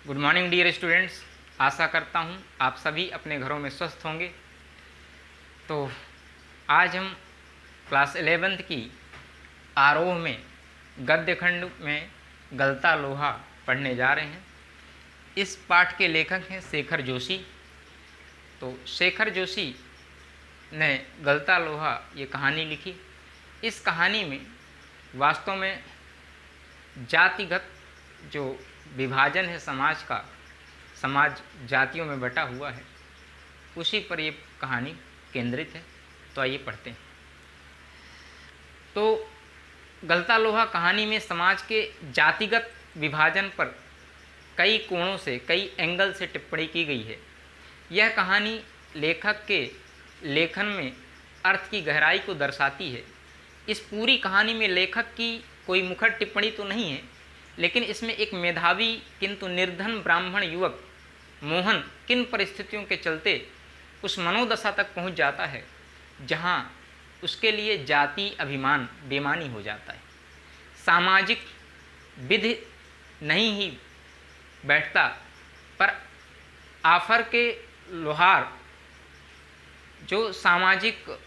Good morning dear students. आशा करता हूँ आप सभी अपने घरों में स्वस्थ होंगे। तो आज हम क्लास 11th की आरोह में गद्य खंड में गलता लोहा पढ़ने जा रहे हैं। इस पाठ के लेखक हैं शेखर जोशी। तो शेखर जोशी ने गलता लोहा ये कहानी लिखी। इस कहानी में वास्तव में जातिगत जो विभाजन है समाज का, समाज जातियों में बटा हुआ है, उसी पर ये कहानी केंद्रित है। तो आइए पढ़ते हैं। तो गलता लोहा कहानी में समाज के जातिगत विभाजन पर कई कोणों से, कई एंगल से टिप्पणी की गई है। यह कहानी लेखक के लेखन में अर्थ की गहराई को दर्शाती है। इस पूरी कहानी में लेखक की कोई मुखर टिप्पणी तो नहीं है, लेकिन इसमें एक मेधावी किंतु निर्धन ब्राह्मण युवक मोहन किन परिस्थितियों के चलते उस मनोदशा तक पहुंच जाता है जहां उसके लिए जाति अभिमान बेमानी हो जाता है। सामाजिक विधि नहीं ही बैठता, पर आफर के लोहार जो सामाजिक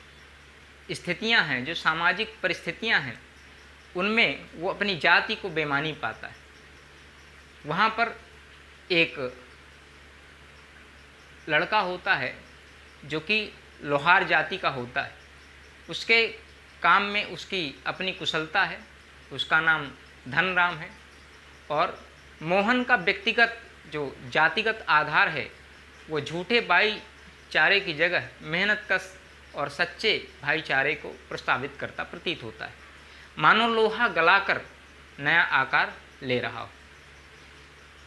स्थितियां हैं, जो सामाजिक परिस्थितियां हैं, उनमें वो अपनी जाति को बेमानी पाता है। वहाँ पर एक लड़का होता है जो कि लोहार जाति का होता है। उसके काम में उसकी अपनी कुशलता है। उसका नाम धनराम है। और मोहन का व्यक्तिगत जो जातिगत आधार है वो झूठे भाईचारे की जगह मेहनतकश और सच्चे भाईचारे को प्रस्तावित करता प्रतीत होता है, मानो लोहा गलाकर नया आकार ले रहा हो।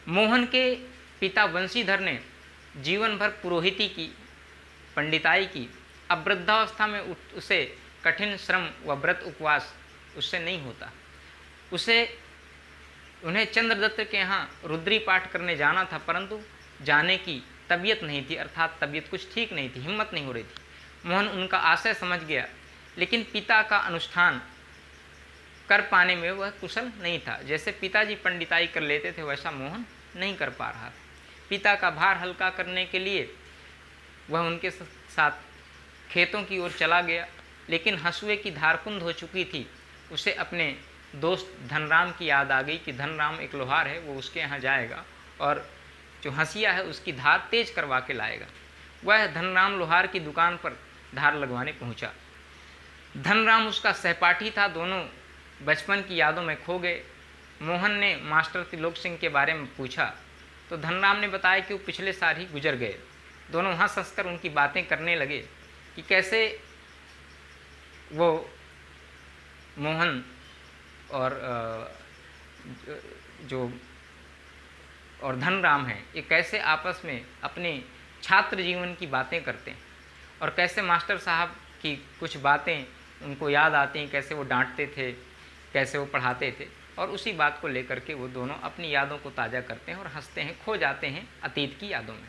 मोहन के पिता वंशीधर ने जीवन भर पुरोहिती की, पंडिताई की। अब वृद्धावस्था में उसे कठिन श्रम व व्रत उपवास उससे नहीं होता। उन्हें चंद्रदत्त के यहाँ रुद्री पाठ करने जाना था, परंतु जाने की तबीयत नहीं थी, अर्थात तबीयत कुछ ठीक नहीं थी, हिम्मत नहीं हो रही थी। मोहन उनका आशय समझ गया, लेकिन पिता का अनुष्ठान कर पाने में वह कुशल नहीं था। जैसे पिताजी पंडिताई कर लेते थे, वैसा मोहन नहीं कर पा रहा था। पिता का भार हल्का करने के लिए वह उनके साथ खेतों की ओर चला गया, लेकिन हंसुए की धार कुंद हो चुकी थी। उसे अपने दोस्त धनराम की याद आ गई कि धनराम एक लोहार है, वो उसके यहाँ जाएगा और जो हंसिया है उसकी धार तेज करवा के लाएगा। वह धनराम लोहार की दुकान पर धार लगवाने पहुँचा। धनराम उसका सहपाठी था। दोनों बचपन की यादों में खो गए। मोहन ने मास्टर त्रिलोक सिंह के बारे में पूछा तो धनराम ने बताया कि वो पिछले साल ही गुजर गए। दोनों हंस हंसकर उनकी बातें करने लगे कि कैसे वो मोहन और धनराम हैं, ये कैसे आपस में अपने छात्र जीवन की बातें करते हैं और कैसे मास्टर साहब की कुछ बातें उनको याद आती हैं, कैसे वो डांटते थे, कैसे वो पढ़ाते थे। और उसी बात को लेकर के वो दोनों अपनी यादों को ताज़ा करते हैं और हंसते हैं, खो जाते हैं अतीत की यादों में।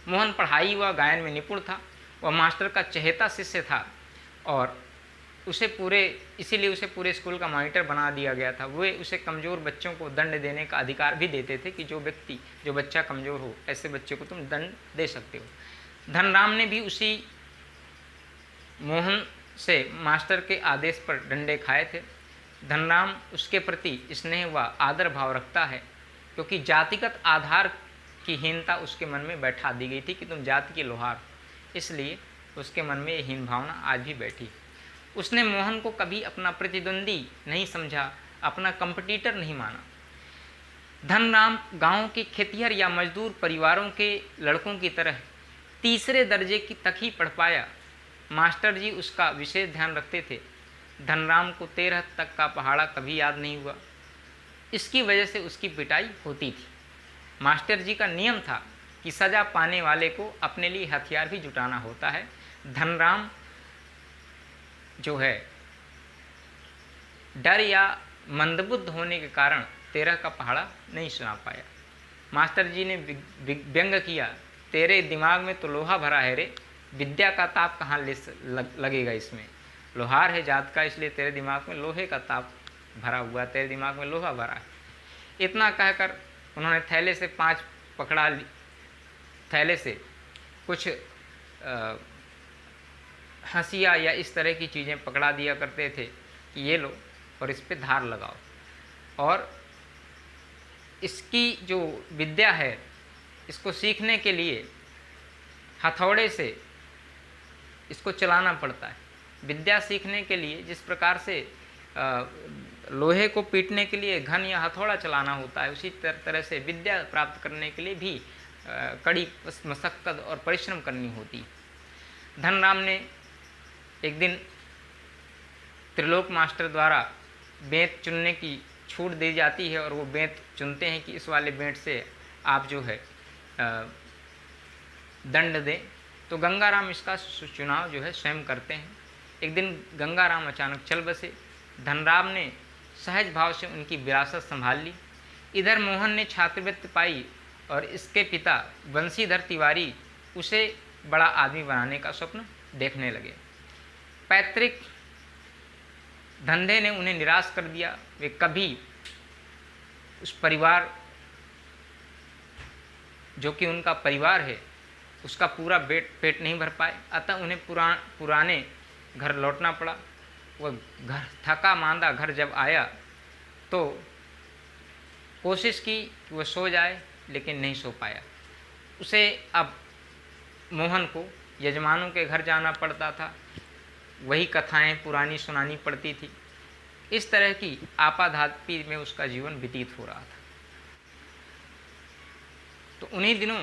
मोहन पढ़ाई व गायन में निपुण था। वह मास्टर का चहेता शिष्य था और इसीलिए उसे पूरे स्कूल का मॉनिटर बना दिया गया था। वे उसे कमज़ोर बच्चों को दंड देने का अधिकार भी देते थे कि जो बच्चा कमज़ोर हो, ऐसे बच्चे को तुम दंड दे सकते हो। धनराम ने भी उसी मोहन से मास्टर के आदेश पर डंडे खाए थे। धनराम उसके प्रति स्नेह व आदर भाव रखता है, क्योंकि जातिगत आधार की हीनता उसके मन में बैठा दी गई थी कि तुम जाति के लोहार, इसलिए उसके मन में ये हीन भावना आज भी बैठी। उसने मोहन को कभी अपना प्रतिद्वंदी नहीं समझा, अपना कंपटीटर नहीं माना। धनराम गांव के खेतिहर या मजदूर परिवारों के लड़कों की तरह तीसरे दर्जे की तक ही पढ़ पाया। मास्टर जी उसका विशेष ध्यान रखते थे। धनराम को 13 तक का पहाड़ा कभी याद नहीं हुआ। इसकी वजह से उसकी पिटाई होती थी। मास्टर जी का नियम था कि सज़ा पाने वाले को अपने लिए हथियार भी जुटाना होता है। धनराम जो है डर या मंदबुद्ध होने के कारण 13 का पहाड़ा नहीं सुना पाया। मास्टर जी ने व्यंग किया, तेरे दिमाग में तो लोहा भरा है रे, विद्या का ताप कहाँ लगेगा इसमें। लोहार है जात का, इसलिए तेरे दिमाग में लोहे का ताप भरा हुआ, तेरे दिमाग में लोहा भरा है। इतना कहकर उन्होंने थैले से 5 पकड़ा, थैले से कुछ हंसिया या इस तरह की चीज़ें पकड़ा दिया करते थे कि ये लो और इस पे धार लगाओ। और इसकी जो विद्या है, इसको सीखने के लिए हथौड़े से इसको चलाना पड़ता है। विद्या सीखने के लिए जिस प्रकार से लोहे को पीटने के लिए घन या हथौड़ा चलाना होता है, उसी तरह से विद्या प्राप्त करने के लिए भी कड़ी मशक्कत और परिश्रम करनी होती। धनराम ने एक दिन त्रिलोक मास्टर द्वारा बेंत चुनने की छूट दी जाती है और वो बेंत चुनते हैं कि इस वाले बेंत से आप जो है दंड दें। तो गंगाराम इसका चुनाव जो है स्वयं करते हैं। एक दिन गंगाराम अचानक चल बसे। धनराम ने सहज भाव से उनकी विरासत संभाल ली। इधर मोहन ने छात्रवृत्ति पाई और इसके पिता बंशीधर तिवारी उसे बड़ा आदमी बनाने का स्वप्न देखने लगे। पैतृक धंधे ने उन्हें निराश कर दिया। वे कभी उस परिवार जो कि उनका परिवार है उसका पूरा पेट नहीं भर पाए, अतः उन्हें पुराने घर लौटना पड़ा। वह घर थका मांदा घर जब आया तो कोशिश की कि वह सो जाए, लेकिन नहीं सो पाया। उसे अब मोहन को यजमानों के घर जाना पड़ता था, वही कथाएं पुरानी सुनानी पड़ती थी। इस तरह की आपाधापी में उसका जीवन व्यतीत हो रहा था। तो उन्हीं दिनों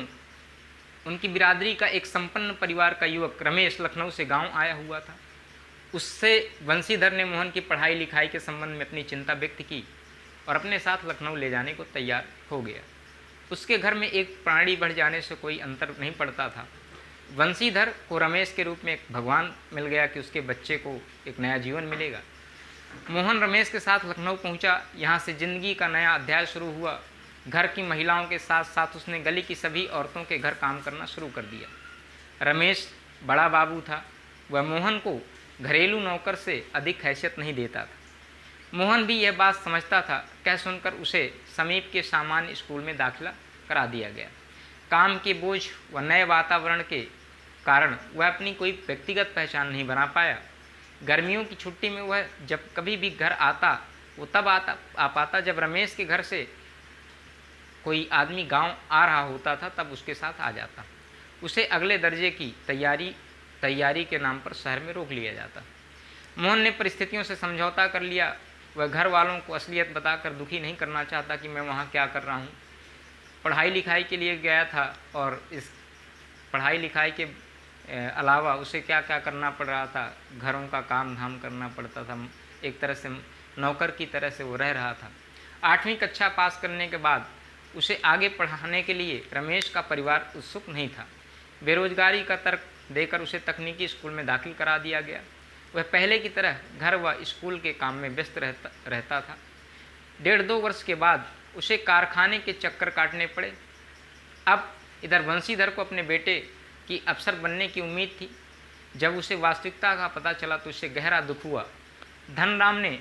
उनकी बिरादरी का एक संपन्न परिवार का युवक रमेश लखनऊ से गांव आया हुआ था। उससे बंशीधर ने मोहन की पढ़ाई लिखाई के संबंध में अपनी चिंता व्यक्त की और अपने साथ लखनऊ ले जाने को तैयार हो गया। उसके घर में एक प्राणी बढ़ जाने से कोई अंतर नहीं पड़ता था। बंशीधर को रमेश के रूप में एक भगवान मिल गया कि उसके बच्चे को एक नया जीवन मिलेगा। मोहन रमेश के साथ लखनऊ पहुंचा। यहाँ से जिंदगी का नया अध्याय शुरू हुआ। घर की महिलाओं के साथ साथ उसने गली की सभी औरतों के घर काम करना शुरू कर दिया। रमेश बड़ा बाबू था। वह मोहन को घरेलू नौकर से अधिक हैसियत नहीं देता था। मोहन भी यह बात समझता था। कह सुनकर उसे समीप के सामान्य स्कूल में दाखिला करा दिया गया। काम के बोझ व नए वातावरण के कारण वह अपनी कोई व्यक्तिगत पहचान नहीं बना पाया। गर्मियों की छुट्टी में वह जब कभी भी घर आता वो तब आ पाता जब रमेश के घर से कोई आदमी गांव आ रहा होता था, तब उसके साथ आ जाता। उसे अगले दर्जे की तैयारी के नाम पर शहर में रोक लिया जाता। मोहन ने परिस्थितियों से समझौता कर लिया। वह घर वालों को असलियत बताकर दुखी नहीं करना चाहता कि मैं वहाँ क्या कर रहा हूँ। पढ़ाई लिखाई के लिए गया था और इस पढ़ाई लिखाई के अलावा उसे क्या क्या करना पड़ रहा था। घरों का काम धाम करना पड़ता था। एक तरह से नौकर की तरह से वो रह रहा था। 8वीं कक्षा पास करने के बाद उसे आगे पढ़ाने के लिए रमेश का परिवार उत्सुक नहीं था। बेरोजगारी का तर्क देकर उसे तकनीकी स्कूल में दाखिल करा दिया गया। वह पहले की तरह घर व स्कूल के काम में व्यस्त रहता था। 1.5-2 वर्ष के बाद उसे कारखाने के चक्कर काटने पड़े। अब इधर बंशीधर को अपने बेटे की अफसर बनने की उम्मीद थी। जब उसे वास्तविकता का पता चला तो उसे गहरा दुख हुआ। धनराम ने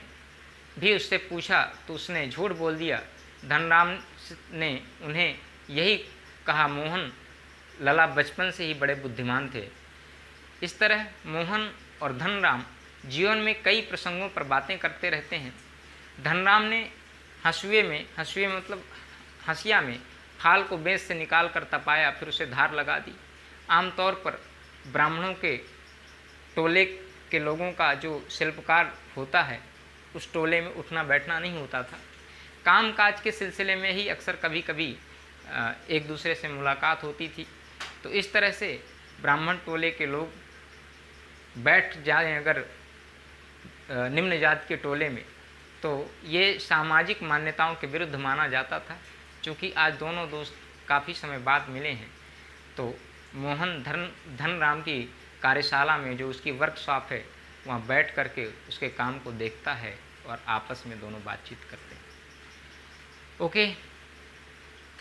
भी उससे पूछा तो उसने झूठ बोल दिया। धनराम ने उन्हें यही कहा, मोहन लला बचपन से ही बड़े बुद्धिमान थे। इस तरह मोहन और धनराम जीवन में कई प्रसंगों पर बातें करते रहते हैं। धनराम ने हंसुए में मतलब हंसिया में फाल को बेंच से निकाल कर तपाया, फिर उसे धार लगा दी। आमतौर पर ब्राह्मणों के टोले के लोगों का जो शिल्पकार होता है उस टोले में उठना बैठना नहीं होता था। कामकाज के सिलसिले में ही अक्सर कभी कभी एक दूसरे से मुलाकात होती थी। तो इस तरह से ब्राह्मण टोले के लोग बैठ जाएं अगर निम्न जाति के टोले में, तो ये सामाजिक मान्यताओं के विरुद्ध माना जाता था। क्योंकि आज दोनों दोस्त काफ़ी समय बाद मिले हैं, तो मोहन धनराम की कार्यशाला में जो उसकी वर्कशॉप है वहाँ बैठ करके उसके काम को देखता है और आपस में दोनों बातचीत करते हैं। Okay,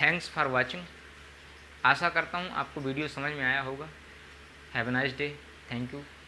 thanks for watching. आशा करता हूँ आपको वीडियो समझ में आया होगा। Have a nice day. Thank you.